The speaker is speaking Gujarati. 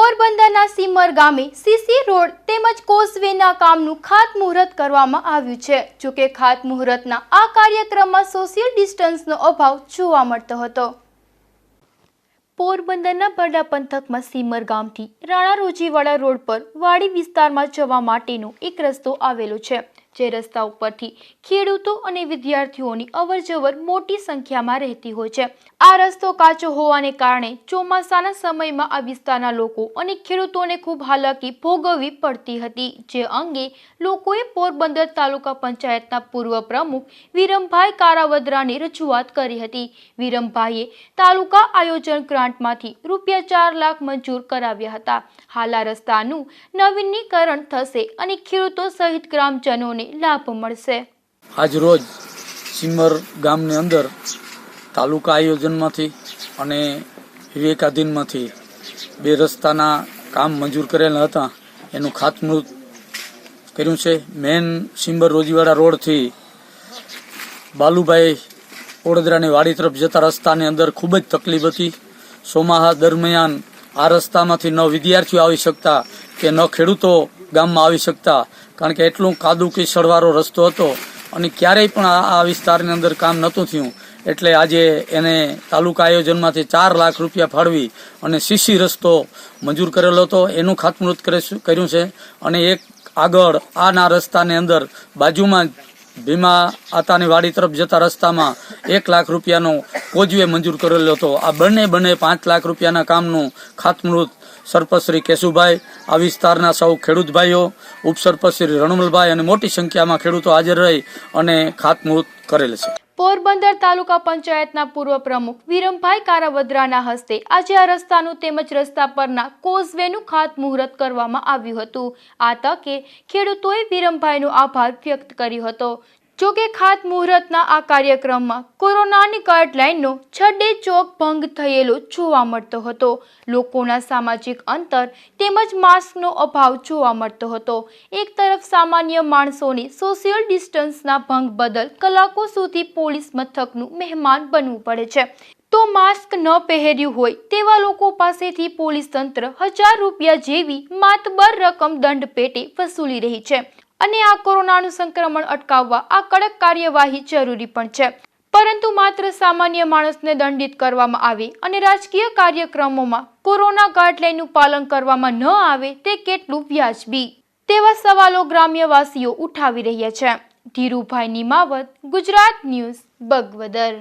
પોરબંદરના સીમર ગામે સીસી રોડ તેમજ કોઝવેના કામનું ખાતમુહૂર્ત કરવામાં આવ્યું છે। જોકે ખાતમુહૂર્તના આ કાર્યક્રમમાં સોશિયલ ડિસ્ટન્સનો અભાવ જોવા મળતો હતો। પોરબંદરના બરડા પંથકમાં સીમર ગામથી રાણા રોજીવાડા રોડ પર વાડી વિસ્તારમાં જવા માટેનો એક રસ્તો આવેલો છે, જે રસ્તા ઉપરથી ખેડૂતો અને વિદ્યાર્થીઓની અવરજવર મોટી સંખ્યામાં રહેતી હોય છે। આ રસ્તો કાચો હોવાને કારણે ચોમાસાના સમયમાં આ વિસ્તારના લોકો અને ખેડૂતોને ખૂબ હાલાકી ભોગવવી પડતી હતી, જે અંગે લોકોએ પોરબંદર તાલુકા પંચાયતના પૂર્વ પ્રમુખ વિરમભાઈ કારાવદરાને રજૂઆત કરી હતી। વિરમભાઈએ તાલુકા આયોજન ગ્રાન્ટમાંથી ₹4 લાખ મંજૂર કરાવ્યા હતા। હાલ આ રસ્તાનું નવીનીકરણ થશે અને ખેડૂતો સહિત ગ્રામજનોને લાભ મળશે। આજ રોજ સીમર ગામની અંદર તાલુકા આયોજનમાંથી અને વિવેકાધીનમાંથી 2 રસ્તાના કામ મંજૂર કરેલા હતા, એનું ખાતમુહૂર્ત કર્યું છે। મેન સીમર રોજીવાડા રોડથી બાલુભાઈ ઓડદરાની વાડી તરફ જતા રસ્તાની અંદર ખૂબ જ તકલીફ હતી। ચોમાસા દરમિયાન આ રસ્તામાંથી ન વિદ્યાર્થીઓ આવી શકતા કે ન ખેડૂતો ગામમાં આવી શકતા, કારણ કે એટલું કાદુ કીચડવાળો રસ્તો હતો અને ક્યારેય પણ આ વિસ્તારની અંદર કામ નહોતું થયું। એટલે આજે એને તાલુકા આયોજનમાંથી ₹4 લાખ ફાળવી અને સીસી રસ્તો મંજૂર કરેલો હતો, એનું ખાતમુહૂર્ત કર્યું છે। અને એક આગળ આના રસ્તાની અંદર બાજુમાં ભીમા આતાની વાડી તરફ જતા રસ્તામાં ₹1 લાખનો કોઝવે મંજૂર કરેલો હતો। આ બંને ₹5 લાખના કામનું ખાતમુહૂર્ત સરપંચ શ્રી કેશુભાઈ, આ વિસ્તારના સૌ ખેડૂત ભાઈઓ, ઉપસરપંચ શ્રી રણમલભાઈ અને મોટી સંખ્યામાં ખેડૂતો હાજર રહી અને ખાતમુહૂર્ત કરેલ છે। પોરબંદર તાલુકા પંચાયતના પૂર્વ પ્રમુખ વિરમભાઈ કારાવદરાના હસ્તે આજે આ રસ્તાનું તેમજ રસ્તા પરના કોઝવેનું ખાતમુહૂર્ત કરવામાં આવ્યું હતું। આ તકે ખેડૂતોએ વિરમભાઈનો આભાર વ્યક્ત કર્યો હતો। જોકે ખાતમુહૂર્તના આ કાર્યક્રમમાં કોરોનાની ગાઈડલાઈનનો છડેચોક ભંગ થયેલો જોવા મળતો હતો। લોકોના સામાજિક અંતર તેમજ માસ્કનો અભાવ જોવા મળતો હતો। એક તરફ સામાન્ય માણસોને સોશિયલ ડિસ્ટન્સના ભંગ બદલ કલાકો સુધી પોલીસ મથકનું મહેમાન બનવું પડે છે, તો માસ્ક ન પહેર્યું હોય તેવા લોકો પાસેથી પોલીસ તંત્ર ₹1000 જેવી માતબર રકમ દંડ પેટે વસૂલી રહી છે। અને આ કોરોનાનું સંક્રમણ અટકાવવા આ કડક કાર્યવાહી જરૂરી પણ છે, પરંતુ માત્ર સામાન્ય માણસને દંડિત કરવામાં આવે અને રાજકીય કાર્યક્રમોમાં કોરોના ગાઈડલાઈનનું પાલન કરવામાં ન આવે તે કેટલું વ્યાજબી તેવા સવાલો ગ્રામ્યવાસીઓ ઉઠાવી રહ્યા છે। ધીરુભાઈ નિમાવત, ગુજરાત ન્યૂઝ, બગવદર।